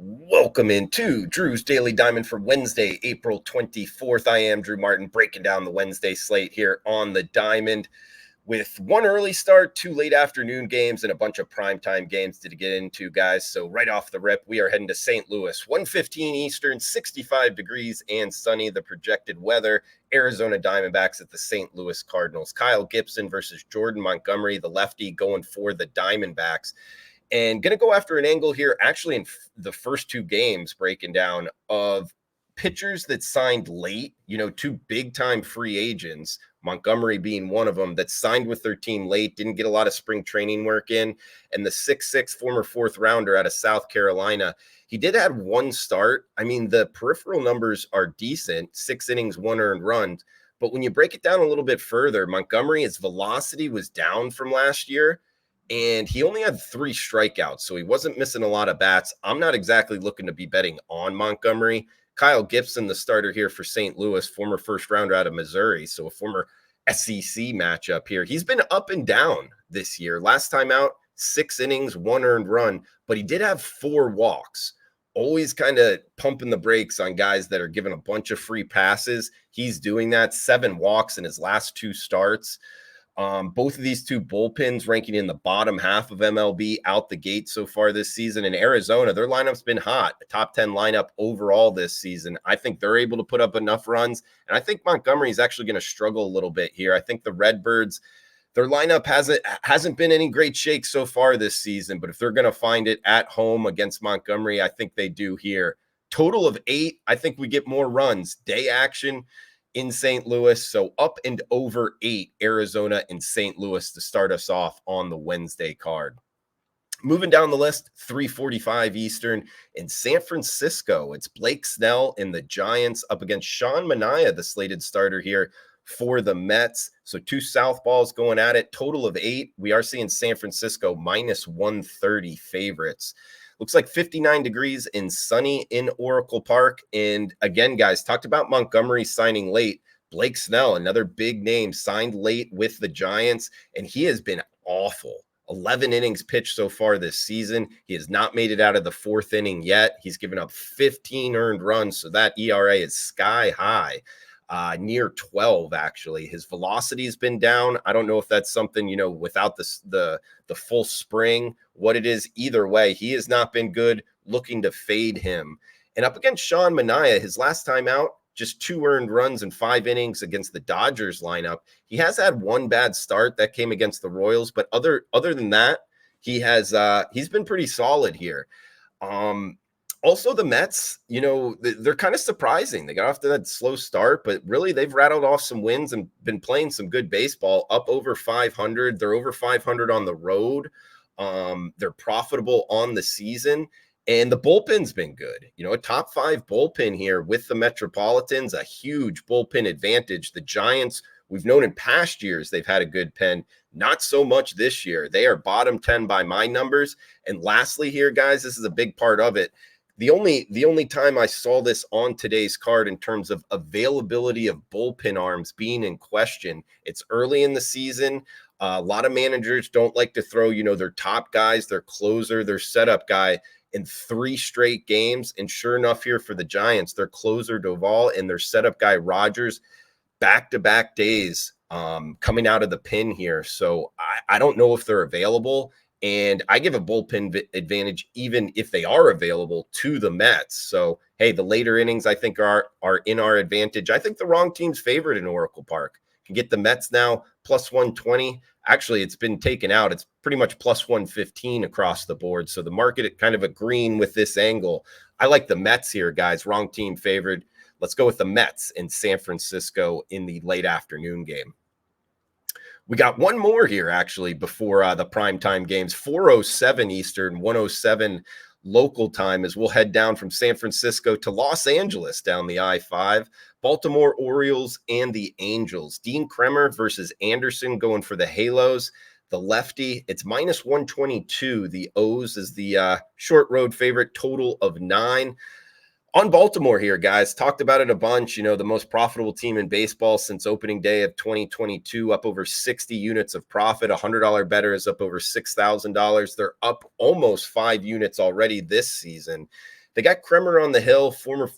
Welcome into Drew's Daily Diamond for Wednesday, April 24th. I am Drew Martin, breaking down the Wednesday slate here on the Diamond with one early start, two late afternoon games, and a bunch of primetime games to get into, guys. So right off the rip, we are heading to St. Louis, 1:15 Eastern, 65 degrees and sunny. The projected weather, Arizona Diamondbacks at the St. Louis Cardinals. Kyle Gibson versus Jordan Montgomery, the lefty, going for the Diamondbacks. And going to go after an angle here, actually, in the first two games, breaking down of pitchers that signed late, two big time free agents, Montgomery being one of them, that signed with their team late, didn't get a lot of spring training work in. And the 6'6" former fourth rounder out of South Carolina, he did have one start. I mean, the peripheral numbers are decent, 6 innings, 1 earned run. But when you break it down a little bit further, Montgomery, his velocity was down from last year. And he only had 3 strikeouts, so he wasn't missing a lot of bats. I'm not exactly looking to be betting on Montgomery. Kyle Gibson, the starter here for St. Louis, former first rounder out of Missouri, so a former SEC matchup here. He's been up and down this year. Last time out, 6 innings, 1 earned run, but he did have 4 walks. Always kind of pumping the brakes on guys that are giving a bunch of free passes. He's doing that. 7 walks in his last 2 starts. Both of these two bullpens ranking in the bottom half of MLB out the gate so far this season. In Arizona, their lineup's been hot, a top 10 lineup overall this season. I think they're able to put up enough runs, and I think Montgomery is actually going to struggle a little bit here. I think the Redbirds, their lineup hasn't been any great shake so far this season, but if they're going to find it at home against Montgomery, I think they do here. Total of 8, I think we get more runs. Day action in St. Louis. So up and over 8, Arizona and St. Louis to start us off on the Wednesday card. Moving down the list, 3:45 Eastern in San Francisco. It's Blake Snell and the Giants up against Sean Manaea, the slated starter here for the Mets. So 2 southpaws going at it, total of 8. We are seeing San Francisco minus 130 favorites. Looks like 59 degrees and sunny in Oracle Park. And again, guys, talked about Montgomery signing late. Blake Snell, another big name, signed late with the Giants, and he has been awful. 11 innings pitched so far this season. He has not made it out of the 4th inning yet. He's given up 15 earned runs, so that ERA is sky high. Near 12, actually. His velocity has been down. I don't know if that's something, without the full spring, what it is. Either way, he has not been good. Looking to fade him. And up against Sean Manaea, his last time out, just 2 earned runs in 5 innings against the Dodgers lineup. He has had one bad start that came against the Royals, but other than that, he's been pretty solid here. Also, the Mets, they're kind of surprising. They got off to that slow start, but really they've rattled off some wins and been playing some good baseball, up over 500. They're over 500 on the road. They're profitable on the season, and the bullpen's been good. A top 5 bullpen here with the Metropolitans, a huge bullpen advantage. The Giants, we've known in past years they've had a good pen. Not so much this year. They are bottom 10 by my numbers. And lastly here, guys, this is a big part of it. The only time I saw this on today's card in terms of availability of bullpen arms being in question, it's early in the season. A lot of managers don't like to throw, their top guys, their closer, their setup guy in 3 straight games. And sure enough here for the Giants, their closer Doval and their setup guy Rogers, back-to-back days coming out of the pin here. So I don't know if they're available. And I give a bullpen advantage even if they are available to the Mets. So, hey, the later innings I think are in our advantage. I think the wrong team's favorite in Oracle Park. Can get the Mets now plus 120. Actually, it's been taken out. It's pretty much plus 115 across the board. So the market kind of agreeing with this angle. I like the Mets here, guys. Wrong team favored. Let's go with the Mets in San Francisco in the late afternoon game. We got one more here, actually, before the primetime games, 4:07 Eastern, 1:07 local time, as we'll head down from San Francisco to Los Angeles down the I-5. Baltimore Orioles and the Angels. Dean Kremer versus Anderson going for the Halos. The lefty, it's minus 122. The O's is the short road favorite, total of 9. On Baltimore here, guys, talked about it a bunch. The most profitable team in baseball since opening day of 2022, up over 60 units of profit. $100 better is up over $6,000. They're up almost 5 units already this season. They got Kremer on the hill, former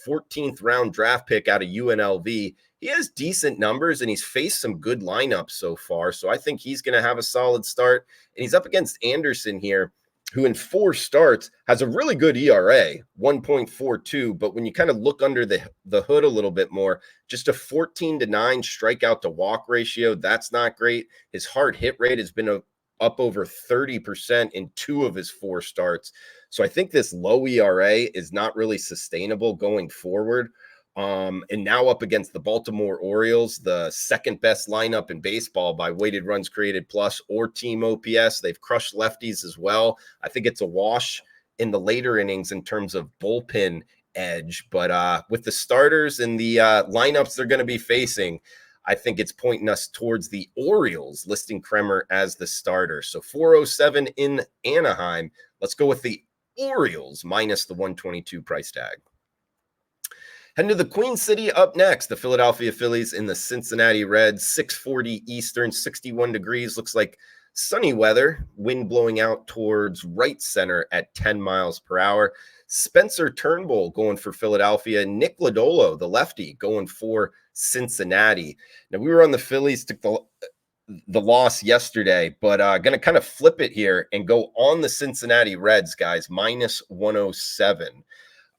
14th round draft pick out of UNLV. He has decent numbers and he's faced some good lineups so far. So I think he's going to have a solid start. And he's up against Anderson here, who in 4 starts has a really good ERA, 1.42. But when you kind of look under the hood a little bit more, just a 14-9 strikeout to walk ratio, that's not great. His hard hit rate has been up over 30% in 2 of his 4 starts. So I think this low ERA is not really sustainable going forward. And now up against the Baltimore Orioles, the second best lineup in baseball by weighted runs created plus or team OPS. They've crushed lefties as well. I think it's a wash in the later innings in terms of bullpen edge. But with the starters and the lineups they're going to be facing, I think it's pointing us towards the Orioles, listing Kremer as the starter. So 407 in Anaheim. Let's go with the Orioles minus the 122 price tag. Heading to the Queen City up next, the Philadelphia Phillies in the Cincinnati Reds, 6:40 Eastern, 61 degrees. Looks like sunny weather, wind blowing out towards right center at 10 miles per hour. Spencer Turnbull going for Philadelphia. Nick Lodolo, the lefty, going for Cincinnati. Now, we were on the Phillies, took the loss yesterday, but going to kind of flip it here and go on the Cincinnati Reds, guys, minus 107.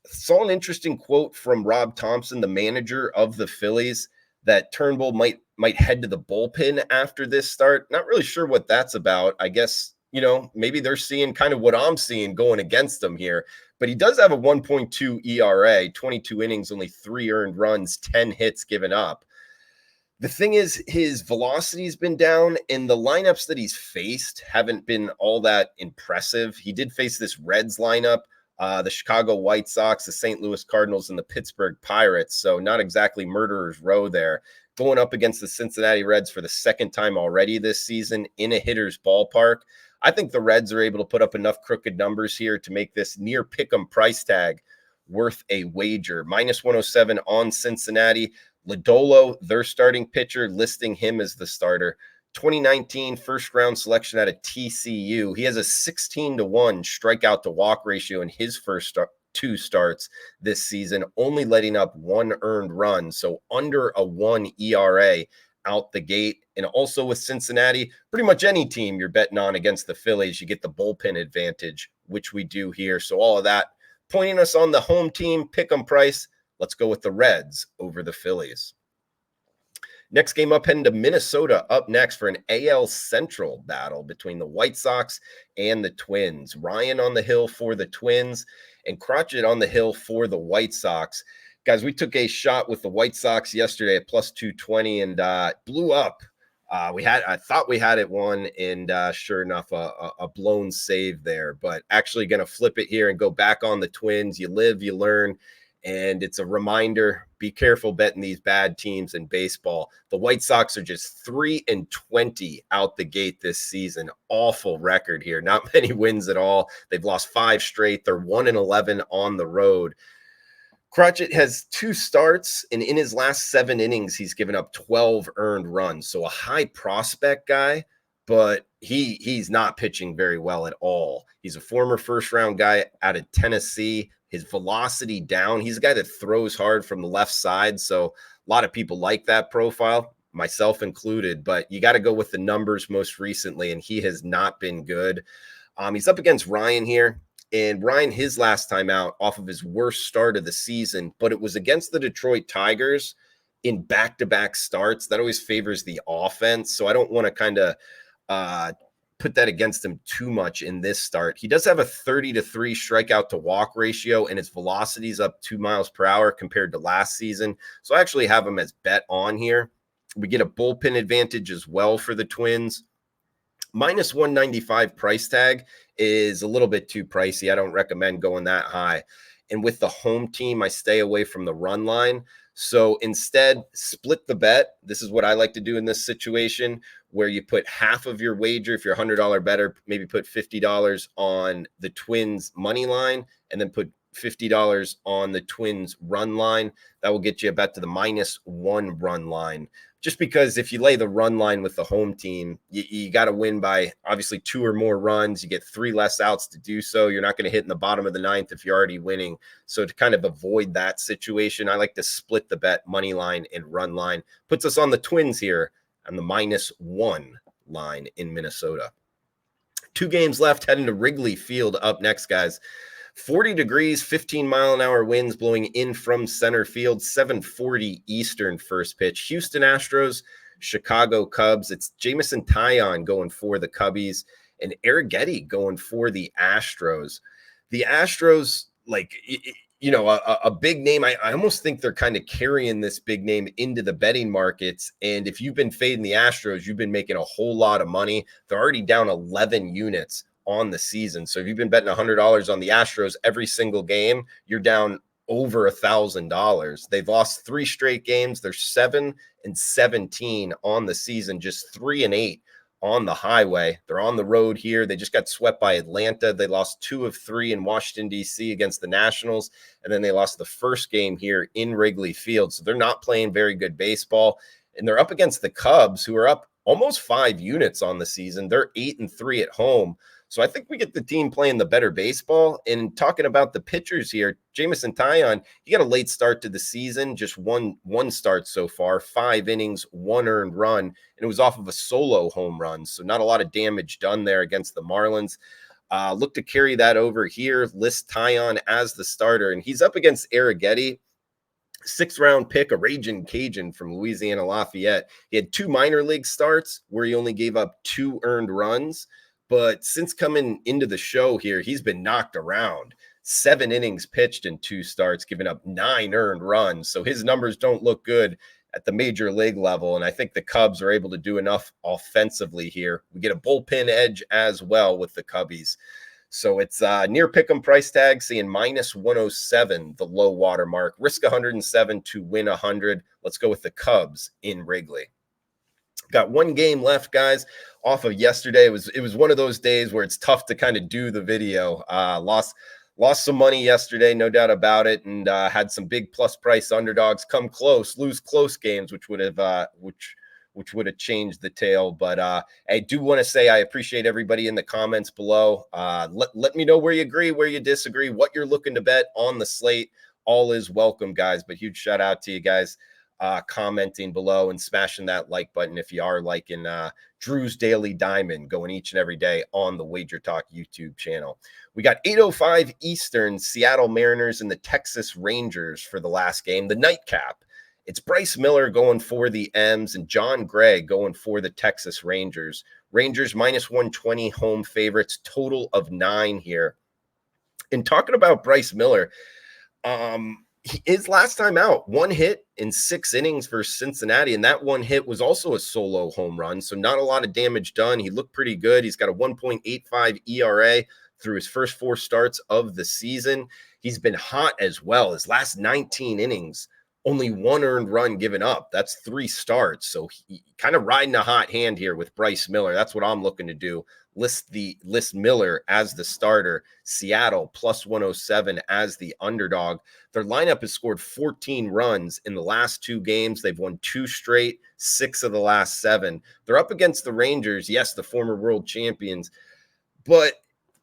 Saw an interesting quote from Rob Thompson, the manager of the Phillies, that Turnbull might head to the bullpen after this start. Not really sure what that's about. I guess, maybe they're seeing kind of what I'm seeing going against them here. But he does have a 1.2 ERA, 22 innings, only 3 earned runs, 10 hits given up. The thing is, his velocity's been down, and the lineups that he's faced haven't been all that impressive. He did face this Reds lineup, the Chicago White Sox, the St. Louis Cardinals, and the Pittsburgh Pirates. So not exactly murderer's row there. Going up against the Cincinnati Reds for the second time already this season in a hitter's ballpark. I think the Reds are able to put up enough crooked numbers here to make this near pick'em price tag worth a wager. Minus 107 on Cincinnati. Lodolo, their starting pitcher, listing him as the starter. 2019 first round selection out of TCU. He has a 16-1 strikeout to walk ratio in his first 2 starts this season, only letting up 1 earned run. So under a 1 ERA out the gate. And also with Cincinnati, pretty much any team you're betting on against the Phillies, you get the bullpen advantage, which we do here. So all of that pointing us on the home team pick 'em price. Let's go with the Reds over the Phillies. Next game up, heading to Minnesota up next for an AL Central battle between the White Sox and the Twins. Ryan on the hill for the Twins and Crotchet on the hill for the White Sox. Guys, we took a shot with the White Sox yesterday at plus 220 and blew up. I thought we had it won, and sure enough, a blown save there. But actually going to flip it here and go back on the Twins. You live, you learn. And it's a reminder, be careful betting these bad teams in baseball. The White Sox are just 3-20 out the gate this season. Awful record here. Not many wins at all. They've lost 5 straight. They're 1-11 on the road. Crotchet has 2 starts, and in his last 7 innings, he's given up 12 earned runs. So a high prospect guy, but he's not pitching very well at all. He's a former first-round guy out of Tennessee. His velocity down. He's a guy that throws hard from the left side. So a lot of people like that profile, myself included, but you got to go with the numbers most recently, and he has not been good. He's up against Ryan here, and Ryan, his last time out off of his worst start of the season, but it was against the Detroit Tigers in back-to-back starts. That always favors the offense. So I don't want to kind of put that against him too much in this start. He does have a 30-3 strikeout to walk ratio, and his velocity is up 2 miles per hour compared to last season. So I actually have him as bet on here. We get a bullpen advantage as well for the Twins. Minus 195 price tag is a little bit too pricey. I don't recommend going that high. And with the home team, I stay away from the run line. So instead, split the bet. This is what I like to do in this situation, where you put half of your wager. If you're a $100 better, maybe put $50 on the Twins money line, and then put $50 on the Twins run line. That will get you a bet to the -1 run line. Just because if you lay the run line with the home team, you got to win by obviously 2 or more runs. You get 3 less outs to do so. You're not going to hit in the bottom of the 9th if you're already winning. So to kind of avoid that situation, I like to split the bet money line and run line. Puts us on the Twins here on the -1 line in Minnesota. 2 games left, heading to Wrigley Field up next, guys. 40 degrees, 15-mile-an-hour winds blowing in from center field, 7:40 Eastern first pitch. Houston Astros, Chicago Cubs. It's Jameson Taillon going for the Cubbies and Arrighetti going for the Astros. The Astros, like, a big name. I almost think they're kind of carrying this big name into the betting markets. And if you've been fading the Astros, you've been making a whole lot of money. They're already down 11 units on the season. So if you've been betting $100 on the Astros every single game, you're down over $1,000. They've lost 3 straight games. They're 7-17 on the season, just 3-8 on the highway. They're on the road here. They just got swept by Atlanta. They lost 2 of 3 in Washington, D.C. against the Nationals. And then they lost the first game here in Wrigley Field. So they're not playing very good baseball. And they're up against the Cubs, who are up almost 5 units on the season. They're 8-3 at home. So I think we get the team playing the better baseball. And talking about the pitchers here, Jameson Taillon, he got a late start to the season, just one start so far, 5 innings, 1 earned run, and it was off of a solo home run. So not a lot of damage done there against the Marlins. Look to carry that over here, list Taillon as the starter, and he's up against Arrighetti, 6th-round pick, a Ragin' Cajun from Louisiana Lafayette. He had 2 minor league starts where he only gave up 2 earned runs. But since coming into the show here, he's been knocked around. 7 innings pitched in 2 starts, giving up 9 earned runs. So his numbers don't look good at the major league level. And I think the Cubs are able to do enough offensively here. We get a bullpen edge as well with the Cubbies. So it's near pick'em price tag, seeing -107, the low water mark. Risk 107 to win 100. Let's go with the Cubs in Wrigley. Got 1 game left, guys, off of yesterday. It was one of those days where it's tough to kind of do the video. Lost some money yesterday, no doubt about it, and had some big plus price underdogs come close, lose close games, which would have which would have changed the tale. But I do want to say I appreciate everybody in the comments below. Let me know where you agree, where you disagree, what you're looking to bet on the slate. All is welcome, guys. But huge shout out to you guys commenting below and smashing that like button if you are liking Drew's Daily Diamond going each and every day on the WagerTalk YouTube channel. We got 8:05 Eastern, Seattle Mariners and the Texas Rangers for the last game, the nightcap. It's Bryce Miller going for the M's and John Gray going for the Texas Rangers. Rangers -120 home favorites, total of 9 here. And talking about Bryce Miller, his last time out, 1 hit in 6 innings versus Cincinnati, and that 1 hit was also a solo home run, so not a lot of damage done. He looked pretty good. He's got a 1.85 ERA through his first 4 starts of the season. He's been hot as well. His last 19 innings, only 1 earned run given up. That's 3 starts, so he kind of riding a hot hand here with Bryce Miller. That's what I'm looking to do. List Miller as the starter. Seattle +107 as the underdog. Their lineup has scored 14 runs in the last 2 games. They've won 2 straight, 6 of the last 7. They're up against the Rangers, yes, the former world champions, but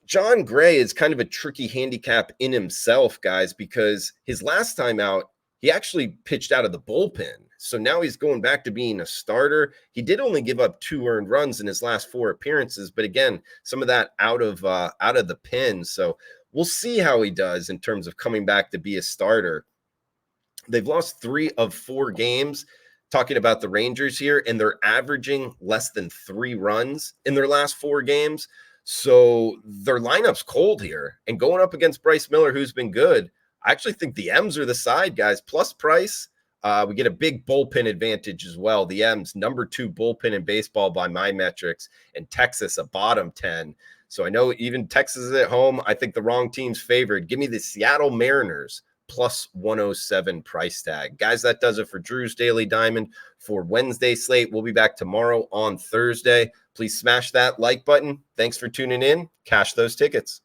John Gray is kind of a tricky handicap in himself, guys, because his last time out, he actually pitched out of the bullpen. So now he's going back to being a starter. He did only give up 2 earned runs in his last 4 appearances, but again, some of that out of the pen. So we'll see how he does in terms of coming back to be a starter. They've lost 3 of 4 games, talking about the Rangers here, and they're averaging less than 3 runs in their last 4 games. So their lineup's cold here, and going up against Bryce Miller, who's been good, I actually think the M's are the side, guys. Plus price, we get a big bullpen advantage as well. The M's, number 2 bullpen in baseball by my metrics, and Texas a bottom 10. So I know even Texas is at home. I think the wrong team's favored. Give me the Seattle Mariners +107 price tag. Guys, that does it for Drew's Daily Diamond for Wednesday slate. We'll be back tomorrow on Thursday. Please smash that like button. Thanks for tuning in. Cash those tickets.